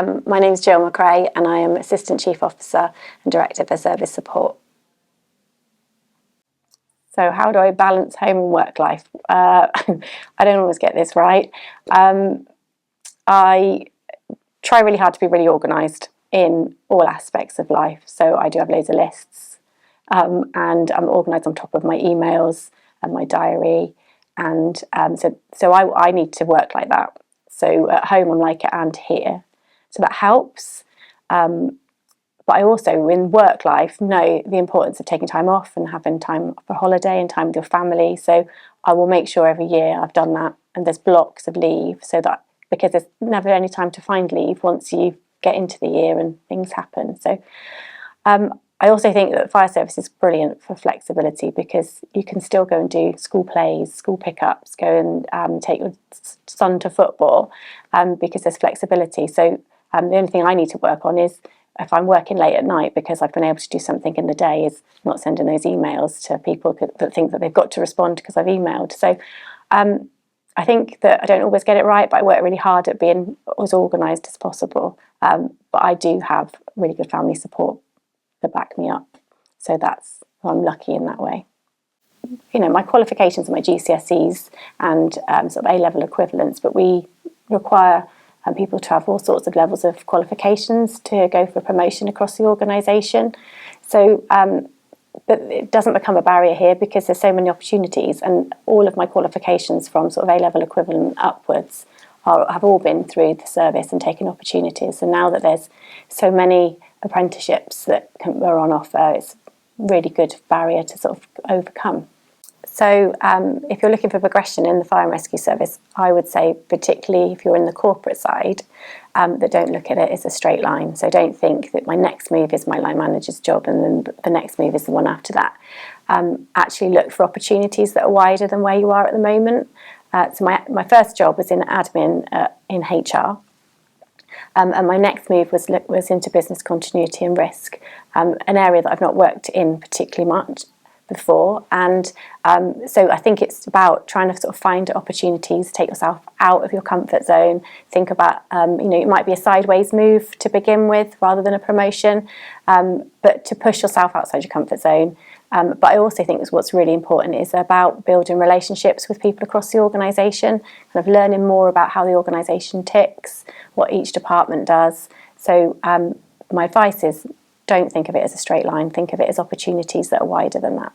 My name is Jill McCrae and I am Assistant Chief Officer and Director for Service Support. So how do I balance home and work life? I don't always get this right. I try really hard to be really organised in all aspects of life. So I do have loads of lists and I'm organised on top of my emails and my diary. And so I need to work like that. So at home I'm like it and here. So that helps. But I also, in work life, know the importance of taking time off and having time for holiday and time with your family. So I will make sure every year I've done that. And there's blocks of leave so that, because there's never any time to find leave once you get into the year and things happen. So I also think that the fire service is brilliant for flexibility because you can still go and do school plays, school pickups, go and take your son to football because there's flexibility. So the only thing I need to work on is if I'm working late at night because I've been able to do something in the day, is not sending those emails to people that think that they've got to respond because I've emailed. So I think that I don't always get it right, but I work really hard at being as organised as possible. But I do have really good family support to back me up. So I'm lucky in that way. You know, my qualifications are my GCSEs and sort of A-level equivalents, but we require people to have all sorts of levels of qualifications to go for promotion across the organisation. So, but it doesn't become a barrier here because there's so many opportunities, and all of my qualifications from sort of A-level equivalent upwards have all been through the service and taken opportunities. And now that there's so many apprenticeships that are on offer, it's a really good barrier to sort of overcome. So if you're looking for progression in the fire and rescue service, I would say particularly if you're in the corporate side, that don't look at it as a straight line. So don't think that my next move is my line manager's job and then the next move is the one after that. Actually look for opportunities that are wider than where you are at the moment. So my first job was in admin in HR. And my next move was into business continuity and risk, an area that I've not worked in particularly much before. And so I think it's about trying to sort of find opportunities, take yourself out of your comfort zone, think about, it might be a sideways move to begin with rather than a promotion, but to push yourself outside your comfort zone. But I also think what's really important is about building relationships with people across the organisation, kind of learning more about how the organisation ticks, what each department does. So my advice is don't think of it as a straight line, think of it as opportunities that are wider than that.